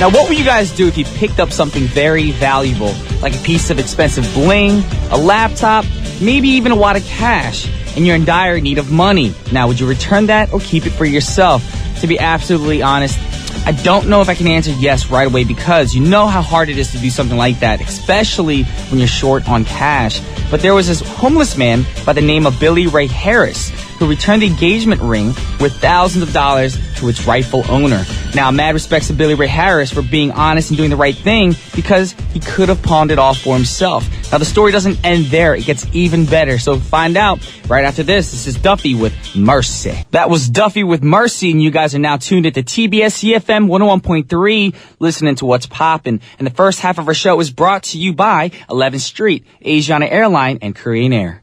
Now, what would you guys do if you picked up something very valuable, like a piece of expensive bling, a laptop, maybe even a wad of cash, and you're in dire need of money? Now, would you return that or keep it for yourself? To be absolutely honest, I don't know if I can answer yes right away because you know how hard it is to do something like that, especially when you're short on cash. But there was this homeless man by the name of Billy Ray Harris who returned the engagement ring worth thousands of dollars to its rightful owner. Now, mad respects to Billy Ray Harris for being honest and doing the right thing because he could have pawned it off for himself. Now, the story doesn't end there. It gets even better. So find out right after this. This is Duffy with Mercy. That was Duffy with Mercy, and you guys are now tuned into TBS efm 101.3, listening to What's Poppin'. And the first half of our show is brought to you by 11th Street, Asiana Airline, and Korean Air.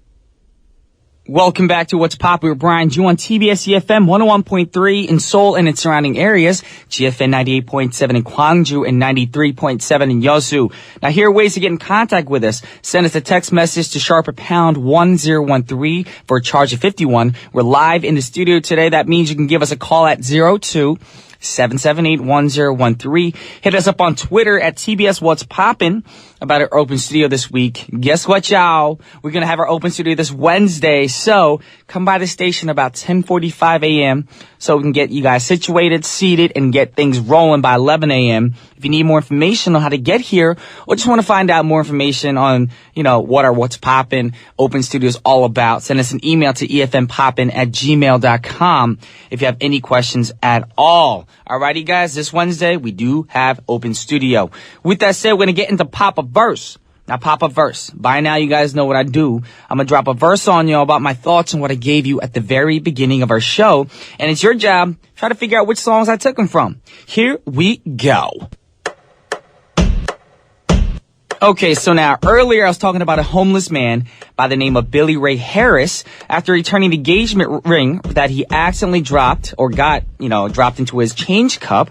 Welcome back to What's Poppin' with Brian Ju on TBS efm 101.3 in Seoul and its surrounding areas, GFN 98.7 in Gwangju and 93.7 in Yeosu. Now, here are ways to get in contact with us. Send us a text message to sharp pound 1013 for a charge of 51. We're live in the studio today. That means you can give us a call at 02-778-1013. Hit us up on Twitter at TBS What's Poppin' about our open studio this week. Guess what, y'all? We're going to have our open studio this Wednesday. So come by the station about 10:45 a.m. so we can get you guys situated, seated, and get things rolling by 11 a.m. If you need more information on how to get here or just want to find out more information on, what our What's Poppin' open studio is all about, send us an email to efmpoppin@gmail.com if you have any questions at all. Alrighty, guys, this Wednesday we do have open studio. With that said, we're going to get into Pop a Verse. Now, Pop a Verse. By now, you guys know what I do. I'm going to drop a verse on you about my thoughts on what I gave you at the very beginning of our show. And it's your job. Try to figure out which songs I took them from. Here we go. Okay, so now earlier I was talking about a homeless man by the name of Billy Ray Harris after returning the engagement ring that he accidentally dropped or got, dropped into his change cup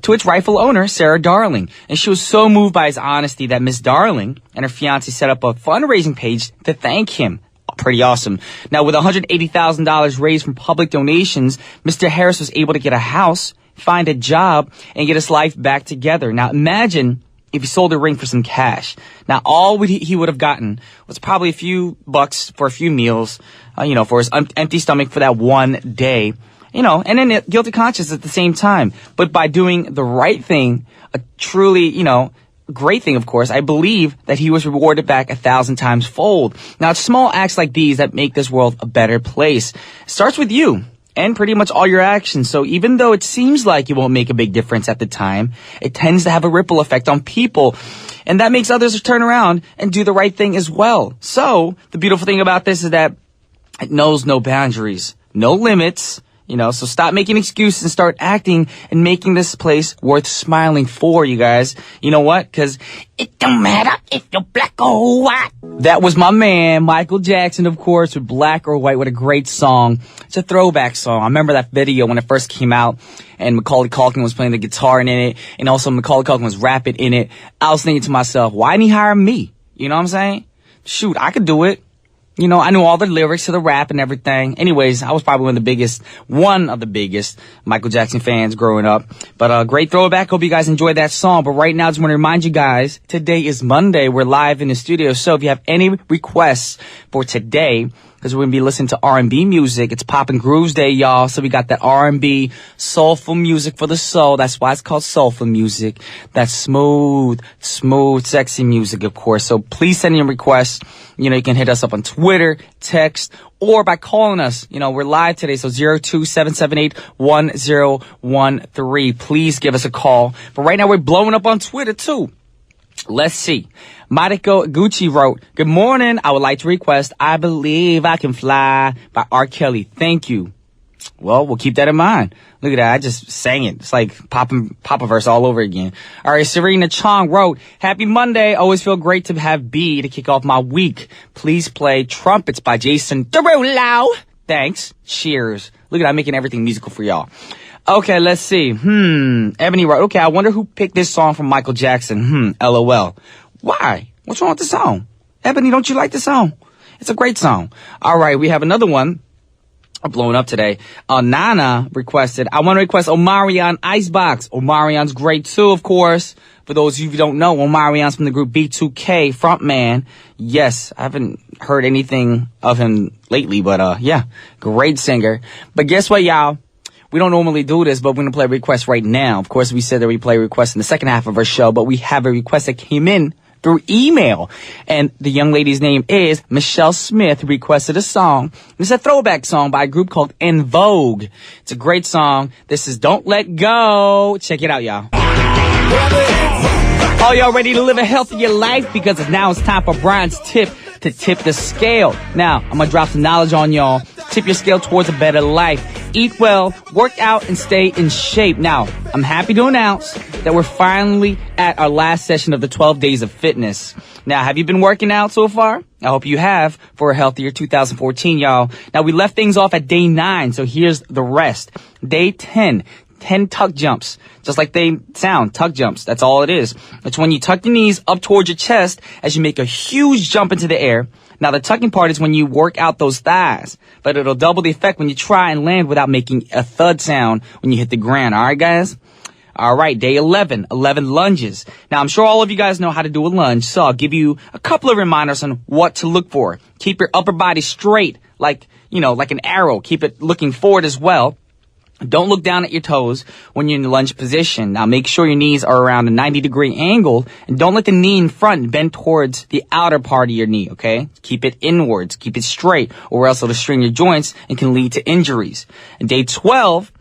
to its rightful owner, Sarah Darling. And she was so moved by his honesty that Miss Darling and her fiancé set up a fundraising page to thank him. Pretty awesome. Now, with $180,000 raised from public donations, Mr. Harris was able to get a house, find a job, and get his life back together. Now, imagine if he sold a ring for some cash. Now, all he would have gotten was probably a few bucks for a few meals, for his empty stomach for that one day. And then guilty conscience at the same time. But by doing the right thing, a truly, great thing, of course, I believe that he was rewarded back 1,000 times fold. Now, it's small acts like these that make this world a better place. It starts with you and pretty much all your actions. So even though it seems like it won't make a big difference at the time, it tends to have a ripple effect on people. And that makes others turn around and do the right thing as well. So the beautiful thing about this is that it knows no boundaries, no limits. So stop making excuses and start acting and making this place worth smiling for, you guys. You know what? Because it don't matter if you're black or white. That was my man, Michael Jackson, of course, with Black or White. What a great song. It's a throwback song. I remember that video when it first came out and Macaulay Culkin was playing the guitar in it. And also Macaulay Culkin was rapping in it. I was thinking to myself, why didn't he hire me? You know what I'm saying? Shoot, I could do it. I knew all the lyrics to the rap and everything. Anyways, I was probably one of the biggest Michael Jackson fans growing up. But great throwback. Hope you guys enjoyed that song. But right now, I just want to remind you guys, today is Monday. We're live in the studio. So if you have any requests for today, because we're going to be listening to R&B music. It's Poppin' Grooves Day, y'all. So we got that R&B, soulful music for the soul. That's why it's called soulful music. That's smooth, sexy music, of course. So please send in your requests. You can hit us up on Twitter, text, or by calling us. We're live today, so 02-778-1013. Please give us a call. But right now, we're blowing up on Twitter, too. Let's see. Mariko Gucci wrote, "Good morning. I would like to request I Believe I Can Fly by R. Kelly. Thank you." Well, we'll keep that in mind. Look at that. I just sang it. It's like Papa verse all over again. All right. Serena Chong wrote, "Happy Monday. Always feel great to have B to kick off my week. Please play Trumpets by Jason Derulo. Thanks. Cheers." Look at that. I'm making everything musical for y'all. Okay, let's see. Ebony wrote, "Okay, I wonder who picked this song from Michael Jackson. LOL. Why? What's wrong with the song? Ebony, don't you like the song? It's a great song." All right, we have another one. are blowing up today. Nana requested, I want to request Omarion Icebox. Omarion's great too, of course. For those of you who don't know, Omarion's from the group B2K, frontman. Yes, I haven't heard anything of him lately, but yeah, great singer. But guess what, y'all? We don't normally do this, but we're going to play a request right now. Of course, we said that we play requests in the second half of our show, but we have a request that came in through email. And the young lady's name is Michelle Smith, who requested a song. It's a throwback song by a group called En Vogue. It's a great song. This is Don't Let Go. Check it out, y'all. Are y'all ready to live a healthier life? Because now it's time for Brian's tip to tip the scale. Now, I'm going to drop some knowledge on y'all. Tip your scale towards a better life. Eat well, work out, and stay in shape. Now, I'm happy to announce that we're finally at our last session of the 12 days of fitness. Now, have you been working out so far? I hope you have for a healthier 2014, y'all. Now, we left things off at day 9, so here's the rest. Day 10. 10 tuck jumps, just like they sound, tuck jumps. That's all it is. It's when you tuck your knees up towards your chest as you make a huge jump into the air. Now, the tucking part is when you work out those thighs, but it'll double the effect when you try and land without making a thud sound when you hit the ground. All right, guys? All right, day 11, 11 lunges. Now, I'm sure all of you guys know how to do a lunge, so I'll give you a couple of reminders on what to look for. Keep your upper body straight, like an arrow. Keep it looking forward as well. Don't look down at your toes when you're in the lunge position. Now, make sure your knees are around a 90-degree angle, and don't let the knee in front bend towards the outer part of your knee, okay? Keep it inwards. Keep it straight, or else it'll strain your joints and can lead to injuries. And day 12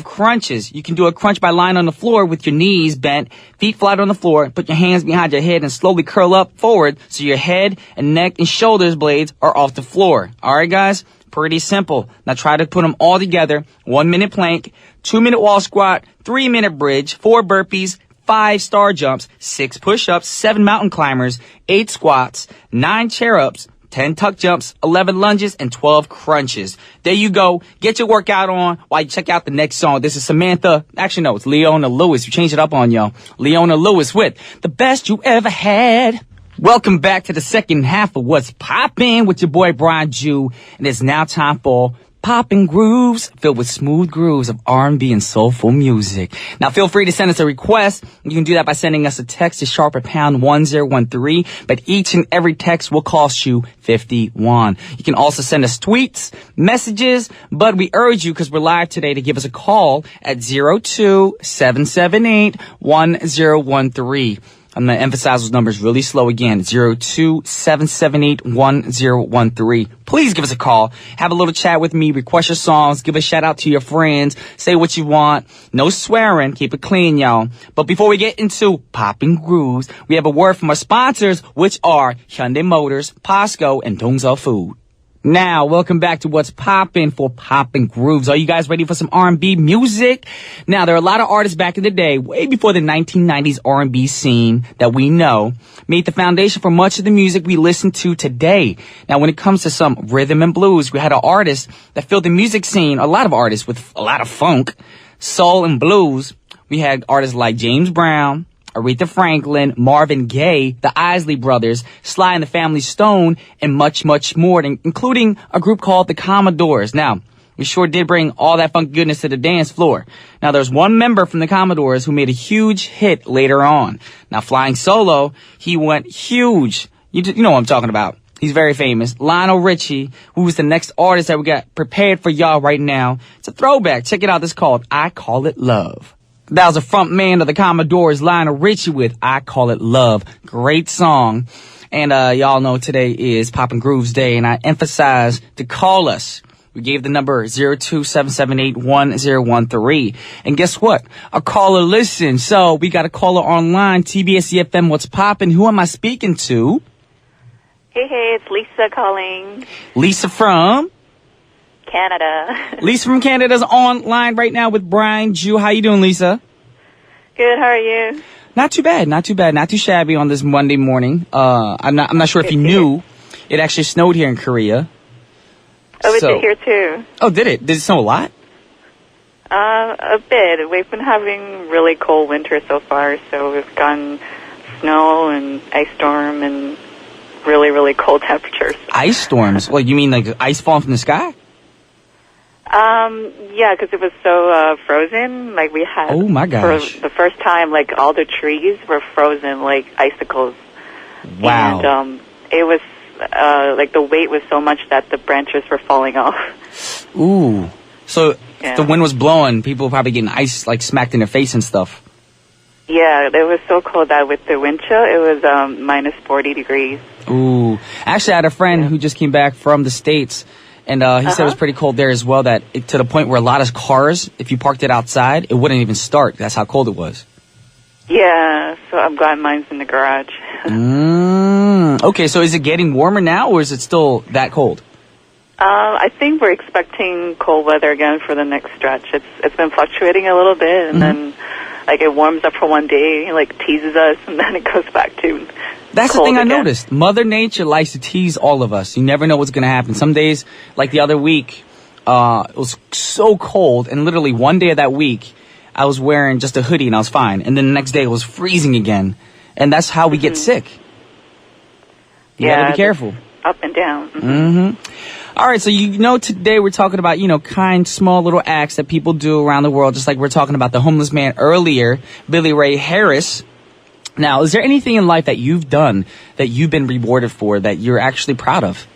crunches. You can do a crunch by lying on the floor with your knees bent, feet flat on the floor, put your hands behind your head and slowly curl up forward so your head and neck and shoulders blades are off the floor. All right, guys? Pretty simple. Now try to put them all together. 1 minute plank, 2 minute wall squat, 3 minute bridge, 4 burpees, 5 star jumps, 6 push-ups, 7 mountain climbers, 8 squats, 9 chair-ups, 10 tuck jumps, 11 lunges, and 12 crunches. There you go. Get your workout on while you check out the next song. This is Samantha. Actually, no, it's Leona Lewis. You changed it up on y'all. Leona Lewis with The Best You Ever Had. Welcome back to the second half of What's Poppin' with your boy Brian Jew, and it's now time for Poppin' Grooves, filled with smooth grooves of R&B and soulful music. Now, feel free to send us a request. You can do that by sending us a text to sharp at pound 1013, but each and every text will cost you 51. You can also send us tweets, messages, but we urge you, because we're live today, to give us a call at 02-778-1013. I'm going to emphasize those numbers really slow again. 02-778-1013. Please give us a call. Have a little chat with me. Request your songs. Give a shout out to your friends. Say what you want. No swearing. Keep it clean, y'all. But before we get into Poppin' Grooves, we have a word from our sponsors, which are Hyundai Motors, Posco, and Dongzhou Food. Now, welcome back to What's Poppin' for Poppin' Grooves. Are you guys ready for some R&B music? Now, there are a lot of artists back in the day, way before the 1990s R&B scene that we know, made the foundation for much of the music we listen to today. Now, when it comes to some rhythm and blues, we had an artist that filled the music scene, a lot of artists with a lot of funk, soul, and blues. We had artists like James Brown, Aretha Franklin, Marvin Gaye, the Isley Brothers, Sly and the Family Stone, and much, much more, including a group called the Commodores. Now, we sure did bring all that funk goodness to the dance floor. Now, there's one member from the Commodores who made a huge hit later on. Now, flying solo, he went huge. You know what I'm talking about. He's very famous. Lionel Richie, who is the next artist that we got prepared for y'all right now. It's a throwback. Check it out. This is called I Call It Love. That was a front man of the Commodores, Lionel Richie, with I Call It Love. Great song. And y'all know today is Poppin' Grooves Day, and I emphasize to call us. We gave the number 02-778-1013. And guess what? A caller listened. So we got a caller online, TBS efm, What's Poppin'? Who am I speaking to? Hey, it's Lisa calling. Lisa from? Canada. Lisa from Canada's online right now with Brian Jew. How you doing, Lisa? Good, how are you? Not too bad, not too shabby on this Monday morning. I'm not sure if you knew, it actually snowed here in Korea. Oh, it did here too. Oh, did it? Did it snow a lot? A bit. We've been having really cold winter so far, so we've gotten snow and ice storm and really, really cold temperatures. Ice storms? Well, you mean like ice falling from the sky? Yeah, because it was so frozen. Like we had, Oh my gosh. for the first time, like all the trees were frozen like icicles. Wow. And it was like the weight was so much that the branches were falling off. Ooh. So Yeah. if the wind was blowing, people were probably getting ice like smacked in their face and stuff. Yeah, it was so cold that with the wind chill, it was minus 40 degrees. Ooh. Actually, I had a friend who just came back from the States, and he said it was pretty cold there as well, that to the point where a lot of cars, if you parked it outside, it wouldn't even start. That's how cold it was. Yeah, so I'm glad mine's in the garage. Okay, so is it getting warmer now, or is it still that cold? I think we're expecting cold weather again for the next stretch. It's been fluctuating a little bit, and then like it warms up for one day, like teases us, and then it goes back to That's the cold thing I again. noticed. Mother Nature likes to tease all of us. You never know what's going to happen. Some days, like the other week, it was so cold, and literally one day of that week, I was wearing just a hoodie and I was fine. And then the next day it was freezing again. And that's how we get sick. You gotta be careful. Up and down. All right, so you know today we're talking about, kind, small little acts that people do around the world, just like we're talking about the homeless man earlier, Billy Ray Harris. Now, is there anything in life that you've done that you've been rewarded for that you're actually proud of?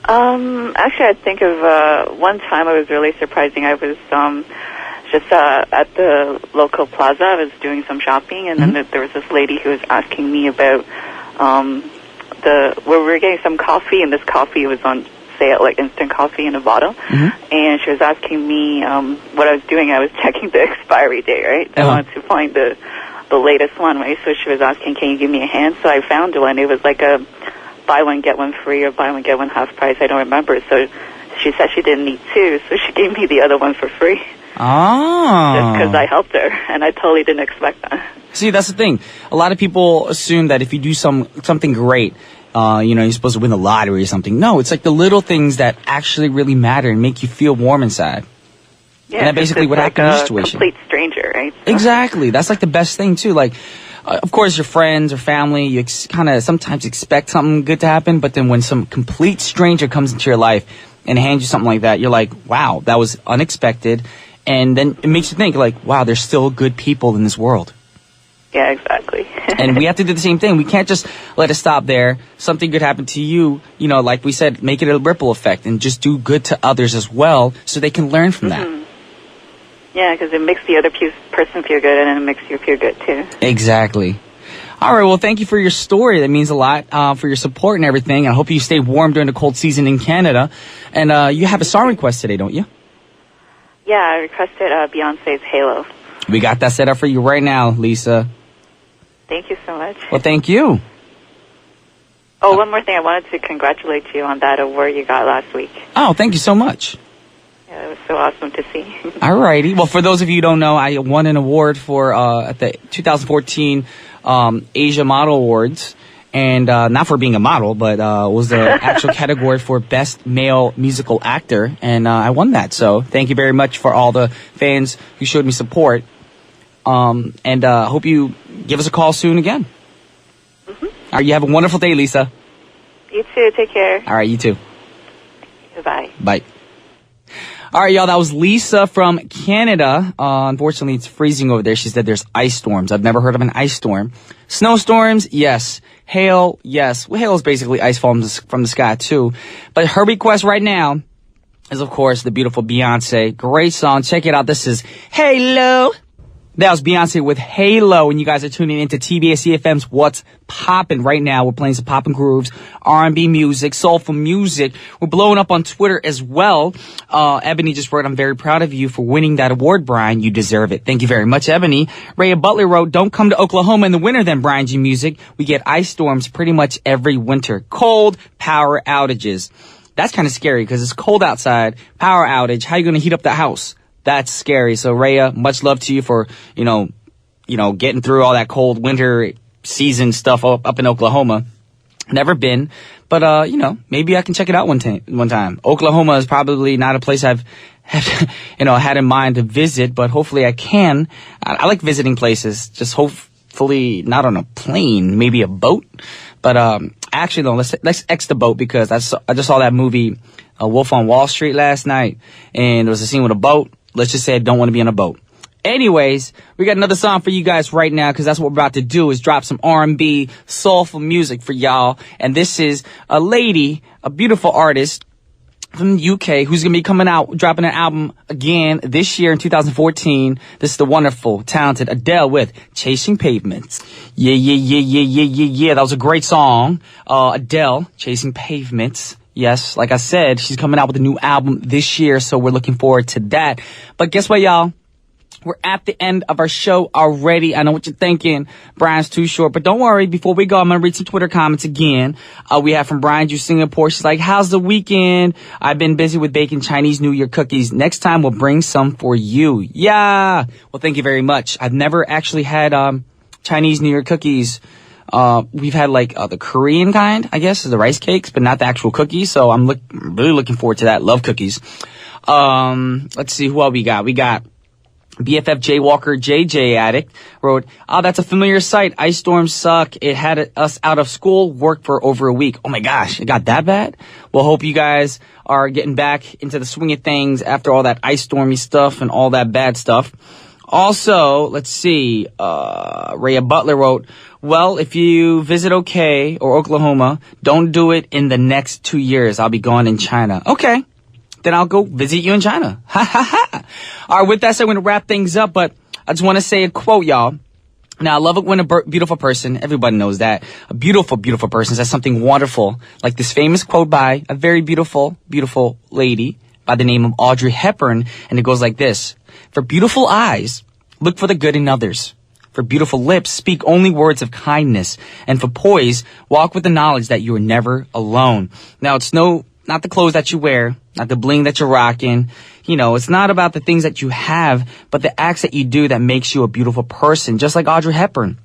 Actually, I think of one time I was really surprising. I was just at the local plaza. I was doing some shopping, and then there was this lady who was asking me about where we were getting some coffee, and this coffee was on sale, like instant coffee in a bottle. And she was asking me what I was doing. I was checking the expiry date, right? I wanted to find the latest one, right? So she was asking, can you give me a hand? So I found one. It was like a buy one, get one free, or buy one, get one half price. I don't remember. So she said she didn't need two, so she gave me the other one for free. Oh. Just because I helped her, and I totally didn't expect that. See, that's the thing. A lot of people assume that if you do something great, you're supposed to win the lottery or something. No, it's like the little things that actually really matter and make you feel warm inside. Yeah, And that's basically what happened in this situation. Complete stranger, right? So. Exactly. That's like the best thing too. Like, of course, your friends or family, you kind of sometimes expect something good to happen, but then when some complete stranger comes into your life and hands you something like that, you're like, wow, that was unexpected. And then it makes you think like, wow, there's still good people in this world. Yeah, exactly. And we have to do the same thing. We can't just let it stop there. Something good happen to you, like we said, make it a ripple effect and just do good to others as well so they can learn from that. Yeah, because it makes the other person feel good, and then it makes you feel good too. Exactly. All right, well, thank you for your story. That means a lot for your support and everything. I hope you stay warm during the cold season in Canada. And you have a song request today, don't you? Yeah, I requested Beyonce's Halo. We got that set up for you right now, Lisa. Thank you so much. Well, thank you. Oh, one more thing. I wanted to congratulate you on that award you got last week. Oh, thank you so much. Yeah, it was so awesome to see. All righty. Well, for those of you who don't know, I won an award for at the 2014 Asia Model Awards. And not for being a model, but was the actual category for Best Male Musical Actor. And I won that. So thank you very much for all the fans who showed me support. And hope you give us a call soon again. All right, you have a wonderful day, Lisa. You too. Take care. All right, you too. Bye. Bye. All right, y'all, that was Lisa from Canada. Unfortunately, it's freezing over there. She said there's ice storms. I've never heard of an ice storm. Snowstorms, yes. Hail, yes. Well, hail is basically ice falling from the sky, too. But her request right now is, of course, the beautiful Beyonce. Great song. Check it out. This is Halo. That was Beyonce with Halo, and you guys are tuning into TBS efm's What's Poppin' right now. We're playing some poppin' grooves, R&B music, soulful music. We're blowing up on Twitter as well. Ebony just wrote, I'm very proud of you for winning that award, Brian. You deserve it. Thank you very much, Ebony. Rhea Butler wrote, don't come to Oklahoma in the winter then, Brian G Music. We get ice storms pretty much every winter. Cold, power outages. That's kind of scary because it's cold outside, power outage. How are you going to heat up the house? That's scary. So, Rhea, much love to you for, getting through all that cold winter season stuff up in Oklahoma. Never been, but, maybe I can check it out one time. Oklahoma is probably not a place I've had in mind to visit, but hopefully I can. I like visiting places, just hopefully not on a plane, maybe a boat. But, actually, no, let's X the boat because I just saw that movie, Wolf on Wall Street last night, and there was a scene with a boat. Let's just say I don't want to be on a boat. Anyways, we got another song for you guys right now, because that's what we're about to do, is drop some R&B, soulful music for y'all. And this is a lady, a beautiful artist from the UK, who's going to be coming out, dropping an album again this year in 2014. This is the wonderful, talented Adele with Chasing Pavements. Yeah. That was a great song. Adele, Chasing Pavements. Yes, like I said, she's coming out with a new album this year, so we're looking forward to that. But guess what, y'all? We're at the end of our show already. I know what you're thinking. Brian's too short. But don't worry. Before we go, I'm going to read some Twitter comments again. We have from Brian Ju Singapore. She's like, how's the weekend? I've been busy with baking Chinese New Year cookies. Next time we'll bring some for you. Yeah. Well, thank you very much. I've never actually had Chinese New Year cookies. We've had like the Korean kind, I guess, the rice cakes, but not the actual cookies. So I'm really looking forward to that. Love cookies. Let's see who else we got. We got BFF Jaywalker JJ Addict wrote, oh, that's a familiar sight. Ice storms suck. It had us out of school, work for over a week. Oh my gosh, it got that bad? Well, hope you guys are getting back into the swing of things after all that ice stormy stuff and all that bad stuff. Also, let's see, Rhea Butler wrote, well, if you visit OK or Oklahoma, don't do it in the next 2 years. I'll be gone in China. Okay. Then I'll go visit you in China. Ha ha ha. All right, with that said, we're going to wrap things up, but I just want to say a quote, y'all. Now, I love it when a beautiful person, everybody knows that, a beautiful, beautiful person says something wonderful, like this famous quote by a very beautiful, beautiful lady by the name of Audrey Hepburn, and it goes like this. For beautiful eyes, look for the good in others. For beautiful lips, speak only words of kindness. And for poise, walk with the knowledge that you are never alone. Now, it's not the clothes that you wear, not the bling that you're rocking. You know, it's not about the things that you have, but the acts that you do that makes you a beautiful person, just like Audrey Hepburn.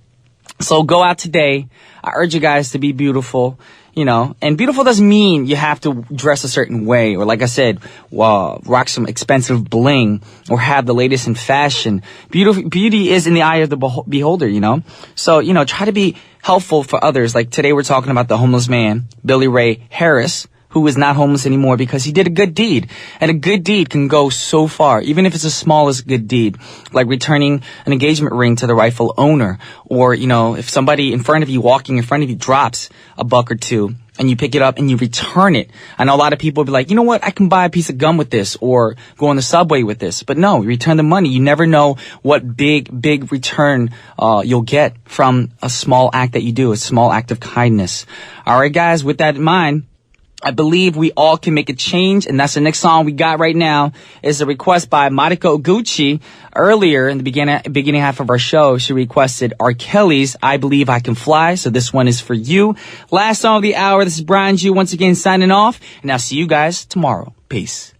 So go out today. I urge you guys to be beautiful, you know, and beautiful doesn't mean you have to dress a certain way or, like I said, rock some expensive bling or have the latest in fashion. Beauty is in the eye of the beholder, you know. So, you know, try to be helpful for others. Like today we're talking about the homeless man, Billy Ray Harris, who is not homeless anymore because he did a good deed. And a good deed can go so far, even if it's the smallest good deed, like returning an engagement ring to the rightful owner. Or, you know, if somebody in front of you, walking in front of you, drops $1 or $2 and you pick it up and you return it. I know a lot of people will be like, you know what, I can buy a piece of gum with this or go on the subway with this. But no, you return the money. You never know what big return you'll get from a small act that you do, a small act of kindness. All right, guys, with that in mind, I believe we all can make a change, and that's the next song we got right now. Is a request by Mariko Oguchi. Earlier in the beginning half of our show, she requested R. Kelly's I Believe I Can Fly, so this one is for you. Last song of the hour, this is Brian Ju once again signing off, and I'll see you guys tomorrow. Peace.